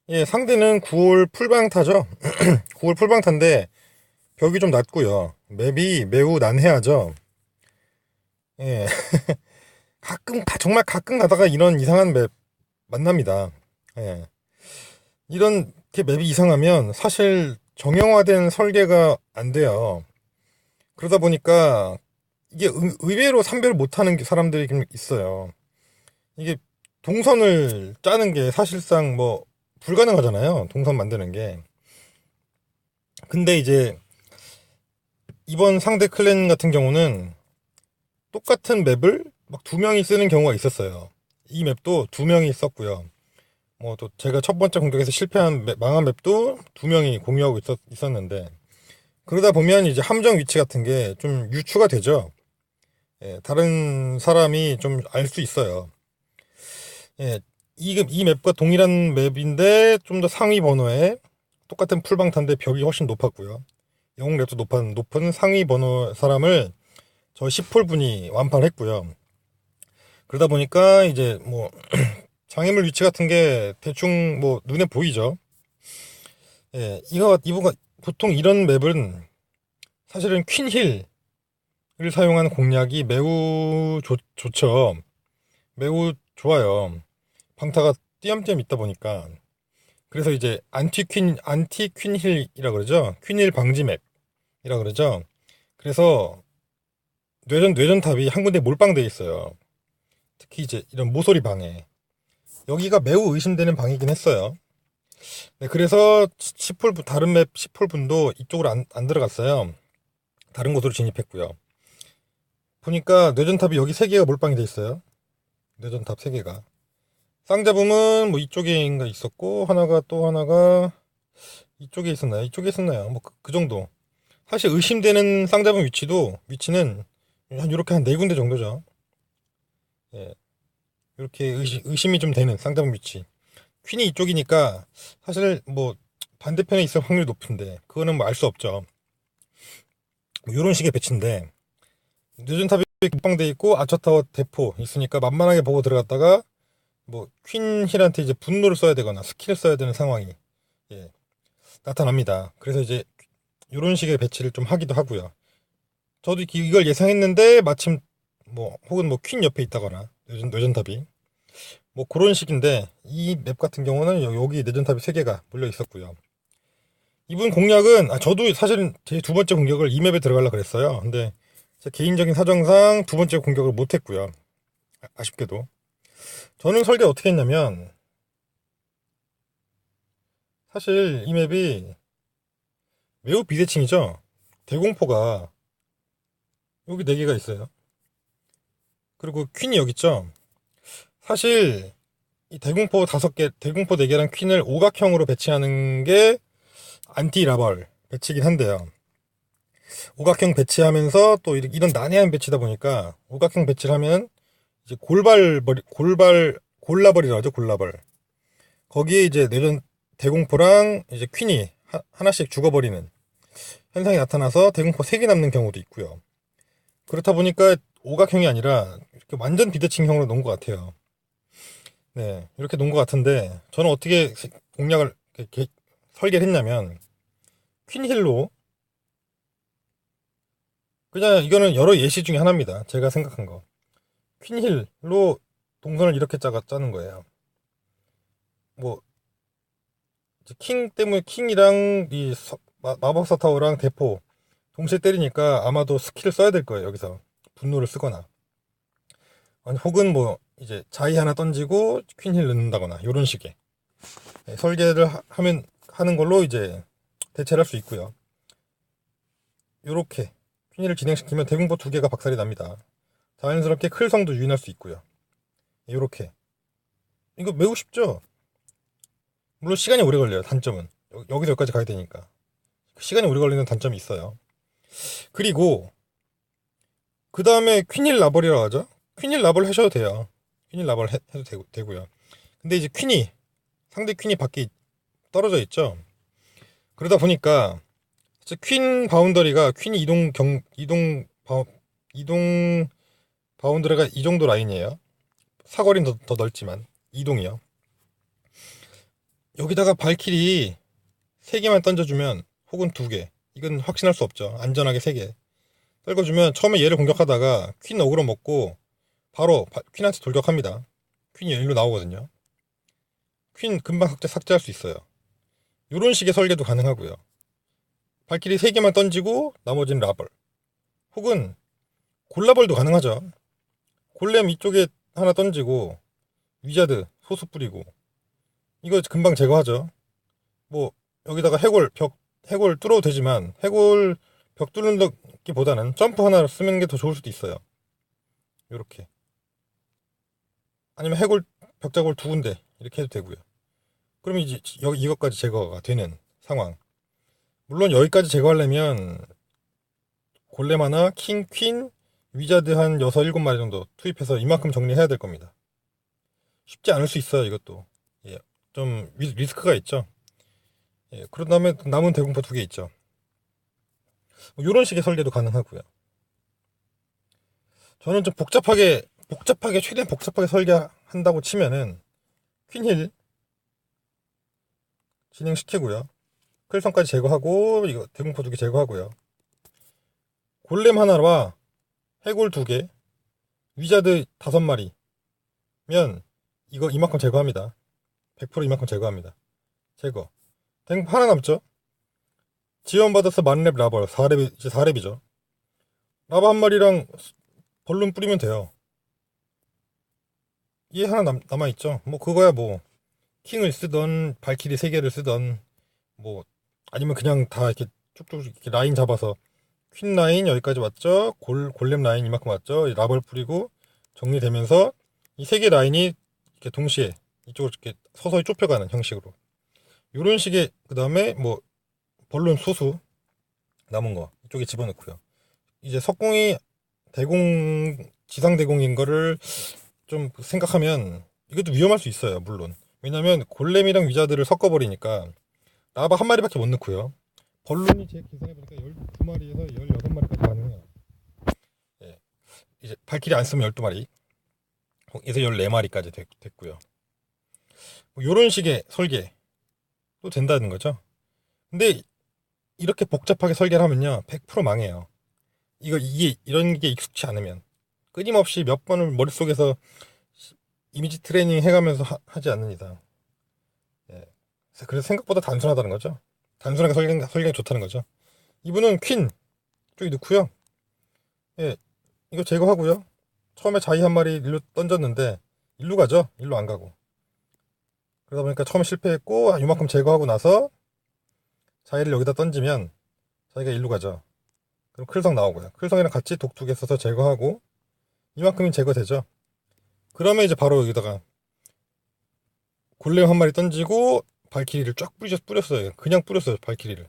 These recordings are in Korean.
예, 상대는 9홀 풀방타죠. 9홀 풀방타인데 벽이 좀 낮고요. 맵이 매우 난해하죠. 예, 정말 가끔 가다가 이런 이상한 맵 만납니다. 예, 이런 게 맵이 이상하면 사실 정형화된 설계가 안 돼요. 그러다 보니까 이게 의외로 선별 못하는 사람들이 좀 있어요. 이게 동선을 짜는 게 사실상 뭐 불가능하잖아요. 동선 만드는 게. 근데 이제 이번 상대 클랜 같은 경우는 똑같은 맵을 막 두 명이 쓰는 경우가 있었어요. 이 맵도 두 명이 썼고요. 뭐 또 제가 첫 번째 공격에서 실패한 망한 맵도 두 명이 공유하고 있었는데 그러다 보면 이제 함정 위치 같은 게 좀 유추가 되죠. 예, 다른 사람이 좀 알 수 있어요. 예, 이 맵과 동일한 맵인데 좀 더 상위 번호에 똑같은 풀방탄데 벽이 훨씬 높았고요. 영웅 랩도 높은 상위 번호 사람을 저 10홀 분이 완파를 했고요. 그러다 보니까 이제 뭐 장애물 위치 같은 게 대충 뭐 눈에 보이죠. 예, 이거가 보통 이런 맵은 사실은 퀸힐을 사용하는 공략이 매우 좋죠. 매우 좋아요. 방타가 띄엄띄엄 있다 보니까. 그래서 이제 안티 퀸힐이라 그러죠. 퀸힐 방지 맵이라 그러죠. 그래서 뇌전탑이 한 군데 몰빵돼 있어요. 특히 이제 이런 모서리 방에. 여기가 매우 의심되는 방이긴 했어요. 네, 그래서 다른 맵 10홀 분도 이쪽으로 안 들어갔어요. 다른 곳으로 진입했고요. 보니까 뇌전탑이 여기 3개가 몰빵이 돼 있어요. 뇌전탑 3개가. 쌍잡음은 뭐 이쪽에인가 있었고, 하나가 이쪽에 있었나요? 이쪽에 있었나요? 뭐 그 정도. 사실 의심되는 쌍잡음 위치는 한 이렇게 한 4군데 정도죠. 예. 이렇게 의심이 좀 되는 쌍잡음 위치. 퀸이 이쪽이니까 사실 뭐 반대편에 있을 확률이 높은데 그거는 뭐 알 수 없죠. 뭐 이런 식의 배치인데 뉴전탑이 국방돼 있고 아처타워 대포 있으니까 만만하게 보고 들어갔다가 뭐 퀸힐한테 이제 분노를 써야 되거나 스킬을 써야 되는 상황이 예, 나타납니다. 그래서 이제 이런 식의 배치를 좀 하기도 하고요. 저도 이걸 예상했는데 마침 뭐 혹은 뭐 퀸 옆에 있다거나 뇌전탑이 뭐 그런 식인데 이 맵 같은 경우는 여기 뇌전탑이 3개가 몰려 있었고요. 이분 공략은 저도 사실은 제 두 번째 공격을 이 맵에 들어가려고 그랬어요. 근데 제 개인적인 사정상 두 번째 공격을 못했고요. 아쉽게도. 저는 설계 어떻게 했냐면 사실 이 맵이 매우 비대칭이죠. 대공포가 여기 4개가 있어요. 그리고 퀸이 여기 있죠. 사실 이 대공포 5개, 대공포 4개랑 퀸을 오각형으로 배치하는 게 안티 라벌 배치긴 한데요. 오각형 배치하면서 또 이런 난해한 배치다 보니까 오각형 배치를 하면 이제 골라버리라 하죠, 골라벌. 거기에 이제 내전 대공포랑 이제 퀸이 하나씩 죽어버리는 현상이 나타나서 대공포 3개 남는 경우도 있고요. 그렇다 보니까 오각형이 아니라 이렇게 완전 비대칭형으로 놓은 것 같아요. 네, 이렇게 놓은 것 같은데 저는 어떻게 공략을 설계를 했냐면 퀸힐로 그냥 이거는 여러 예시 중에 하나입니다. 제가 생각한 거. 퀸힐로 동선을 이렇게 짜는 거예요. 뭐 킹 때문에 킹이랑 마법사 타워랑 대포 동시에 때리니까 아마도 스킬을 써야 될 거예요. 여기서 분노를 쓰거나 아니, 혹은 뭐 이제 자이 하나 던지고 퀸힐 넣는다거나 이런 식의 설계를 하면 하는 걸로 이제 대체를 할 수 있고요. 이렇게 퀸힐을 진행시키면 대공포 2개가 박살이 납니다. 자연스럽게 클성도 유인할 수 있고요. 이렇게 이거 매우 쉽죠? 물론 시간이 오래 걸려요. 단점은 여기서 여기까지 가야 되니까 시간이 오래 걸리는 단점이 있어요. 그리고 그 다음에 퀸힐 라벌이라고 하죠. 퀸힐 라벌 하셔도 돼요. 퀸힐 라벌 해도 되고요. 근데 이제 상대 퀸이 밖에 떨어져 있죠. 그러다 보니까 퀸 바운더리가 퀸이 이동 바운더리가 이 정도 라인이에요. 사거리는 더 넓지만 이동이요. 여기다가 발키리 3개만 던져주면, 혹은 2개, 이건 확신할 수 없죠. 안전하게 3개 떨궈주면 처음에 얘를 공격하다가 퀸 어그로 먹고 바로 퀸한테 돌격합니다. 퀸이 일로 나오거든요. 퀸 금방 삭제할 수 있어요. 이런 식의 설계도 가능하고요. 발키리 3개만 던지고 나머지는 라벌, 혹은 골라벌도 가능하죠. 골렘 이쪽에 하나 던지고 위자드 소수 뿌리고, 이거 금방 제거하죠. 뭐 여기다가 해골 뚫어도 되지만, 해골 벽 뚫는기보다는 점프 하나 쓰는 게 더 좋을 수도 있어요. 요렇게. 아니면 해골 벽작골 2군데 이렇게 해도 되고요. 그러면 이제 이것까지 제거가 되는 상황. 물론 여기까지 제거하려면 골렘 하나, 킹, 퀸, 위자드 한 6, 7마리 정도 투입해서 이만큼 정리해야 될 겁니다. 쉽지 않을 수 있어요, 이것도. 예, 좀 리스크가 있죠. 예, 그런 다음에 남은 대공포 2개 있죠. 이런 식의 설계도 가능하고요. 저는 좀 최대한 복잡하게 설계한다고 치면은 퀸힐 진행시키고요. 클성까지 제거하고, 이거 대공포 2개 제거하고요. 골렘 하나와 해골 2개, 위자드 5마리면 이거 이만큼 제거합니다. 100% 이만큼 제거합니다. 제거. 대공포 하나 남죠? 지원받아서 만렙 라벌 4렙, 이제 4렙이죠. 라바 한 마리랑 벌룬 뿌리면 돼요. 얘 하나 남아있죠. 뭐 그거야 뭐 킹을 쓰던 발키리 3개를 쓰던, 뭐 아니면 그냥 다 이렇게 쭉쭉 이렇게 라인 잡아서 퀸 라인 여기까지 왔죠. 골렘 라인 이만큼 왔죠. 라벌 뿌리고 정리되면서 이 3개 라인이 이렇게 동시에 이쪽으로 이렇게 서서히 좁혀가는 형식으로, 이런 식의, 그 다음에 뭐 벌룬 소수 남은 거 이쪽에 집어넣고요. 이제 석궁이 지상 대공인 거를 좀 생각하면 이것도 위험할 수 있어요. 물론. 왜냐면 골렘이랑 위자드를 섞어버리니까 라바 한 마리밖에 못 넣고요. 벌룬이 제 계산해보니까 12마리에서 16마리까지 가능해요. 예. 이제 발키리 안 쓰면 12마리, 에서 14마리까지 됐고요. 뭐 요런 식의 설계도 된다는 거죠. 근데 이렇게 복잡하게 설계를 하면요, 100% 망해요. 이런 게 익숙치 않으면. 끊임없이 몇 번을 머릿속에서 이미지 트레이닝 해가면서 하지 않는 이상. 예. 그래서 생각보다 단순하다는 거죠. 단순하게 설계가 좋다는 거죠. 이분은 퀸 쪽에 넣고요. 예, 이거 제거하고요. 처음에 자이 한 마리 일로 던졌는데 일로 가죠. 일로 안 가고. 그러다 보니까 처음에 실패했고, 이만큼 제거하고 나서 자이를 여기다 던지면 자이가 일로 가죠. 그럼 클성 나오고요. 클성이랑 같이 독 2개 써서 제거하고, 이만큼이 제거되죠. 그러면 이제 바로 여기다가 골렘 한 마리 던지고 발키리를 쫙 뿌렸어요. 그냥 뿌렸어요, 발키리를.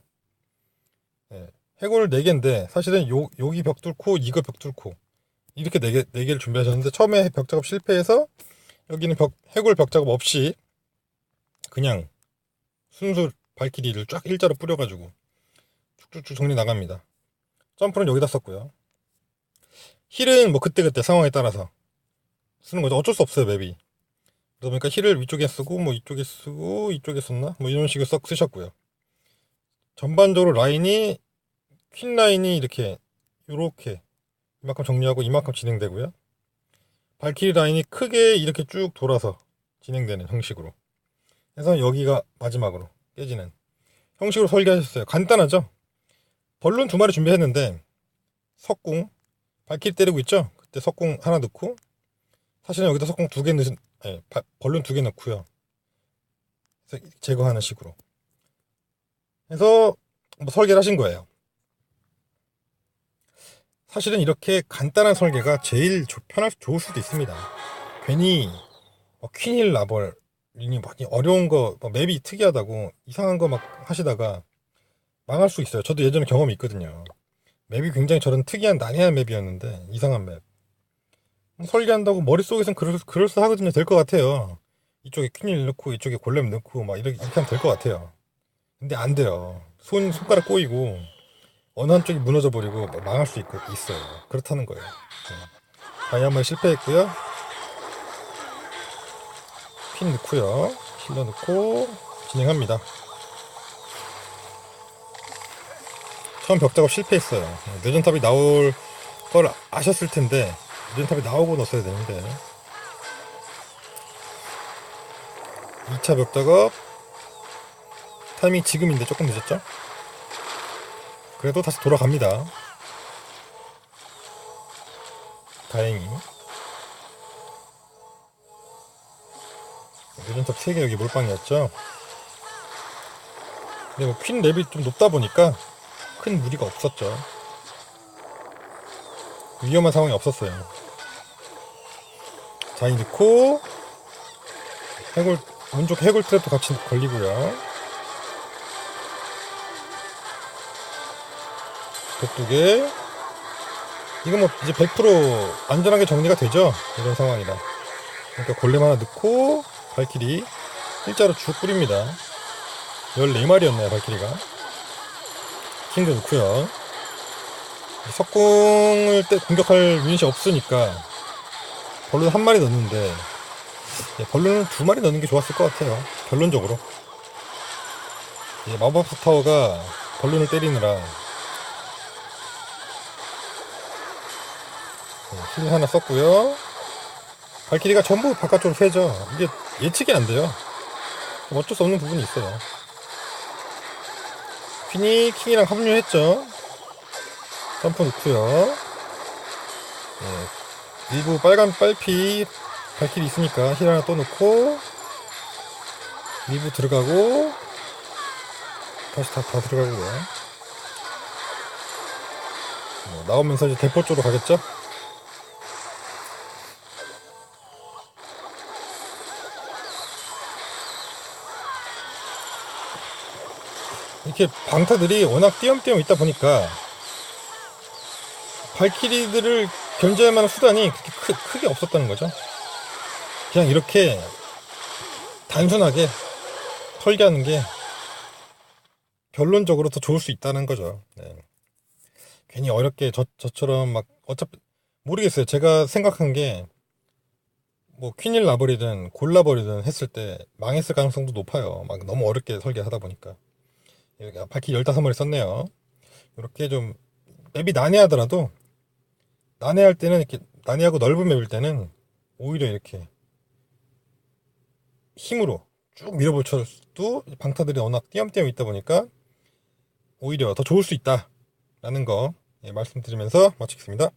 예. 해골 4개인데 사실은 여기 벽 뚫고 이거 벽 뚫고 이렇게 4개를 준비하셨는데, 처음에 벽 작업 실패해서 여기는 해골 벽 작업 없이 그냥 순수 발키리를 쫙 일자로 뿌려가지고 쭉쭉쭉 정리 나갑니다. 점프는 여기다 썼고요. 힐은 뭐 그때그때 상황에 따라서 쓰는 거죠. 어쩔 수 없어요, 맵이. 그러다 보니까 힐을 위쪽에 쓰고, 뭐 이쪽에 쓰고, 이쪽에 썼나? 뭐 이런 식으로 썩 쓰셨고요. 전반적으로 라인이, 퀸 라인이 이렇게 이만큼 정리하고 이만큼 진행되고요. 발키리 라인이 크게 이렇게 쭉 돌아서 진행되는 형식으로 해서 여기가 마지막으로 깨지는 형식으로 설계하셨어요. 간단하죠? 벌룬 2마리 준비했는데 석궁, 발키리 때리고 있죠? 그때 석궁 하나 넣고, 사실은 여기다 석궁 2개 벌룬 2개 넣고요. 그래서 제거하는 식으로 해서 뭐 설계를 하신 거예요. 사실은 이렇게 간단한 설계가 제일 좋을 수도 있습니다. 괜히 퀸힐 라벌이 많이 어려운 거, 맵이 특이하다고 이상한 거 막 하시다가 망할 수 있어요. 저도 예전에 경험이 있거든요. 맵이 굉장히 저런 특이한 난해한 맵이었는데, 이상한 맵 설계한다고 머릿속에선 그럴싸하거든요. 될 것 같아요. 이쪽에 퀸힐 넣고 이쪽에 골렘 넣고 막 이렇게 하면 될 것 같아요. 근데 안 돼요. 손가락 꼬이고 어느 한쪽이 무너져 버리고 망할 수 있어요. 그렇다는 거예요. 다이 한 마리 실패했고요. 퀸 넣고요. 힐러 넣고 진행합니다. 처음 벽작업 실패했어요. 뇌전탑이 나올 걸 아셨을 텐데 뇌전탑이 나오고 넣었어야 되는데 2차 벽작업 타이밍 지금인데 조금 늦었죠? 그래도 다시 돌아갑니다. 다행히 뇌전탑 3개 여기 몰빵이었죠. 근데 뭐 퀸 랩이 좀 높다 보니까 큰 무리가 없었죠. 위험한 상황이 없었어요. 자이 넣고 해골 오른쪽 해골 트랩도 같이 걸리고요. 독두개 이거 뭐 이제 100% 안전하게 정리가 되죠. 이런 상황이라. 그러니까 골렘 하나 넣고 발키리 일자로 쭉 뿌립니다. 14마리였네요 발키리가. 킹도 넣고요. 석궁을 때 공격할 유닛이 없으니까 벌룬 한 마리 넣는데 벌룬을 2마리 넣는 게 좋았을 것 같아요. 결론적으로 마법사 타워가 벌룬을 때리느라 힐 하나 썼고요. 발키리가 전부 바깥쪽으로 새죠. 이게 예측이 안 돼요. 어쩔 수 없는 부분이 있어요. 퀸이 킹이랑 합류했죠. 점프 넣고요. 일부 빨간 빨피 발키리 있으니까 힐 하나 또 넣고 일부 들어가고 다시 다 들어가고요. 나오면서 이제 대포 쪽으로 가겠죠. 이렇게 방타들이 워낙 띄엄띄엄 있다 보니까 발키리들을 견제할 만한 수단이 그렇게 크게 없었다는 거죠. 그냥 이렇게 단순하게 설계하는 게 결론적으로 더 좋을 수 있다는 거죠. 네. 괜히 어렵게 저처럼 막 어차피 모르겠어요. 제가 생각한 게 뭐 퀸일 나버리든 골라버리든 했을 때 망했을 가능성도 높아요. 막 너무 어렵게 설계하다 보니까. 발키리 15마리 썼네요. 이렇게 좀 맵이 난해하더라도 난해할 때는 이렇게 난해하고 넓은 맵일 때는 오히려 이렇게 힘으로 쭉 밀어붙여도 방타들이 워낙 띄엄띄엄 있다 보니까 오히려 더 좋을 수 있다 라는 거 말씀드리면서 마치겠습니다.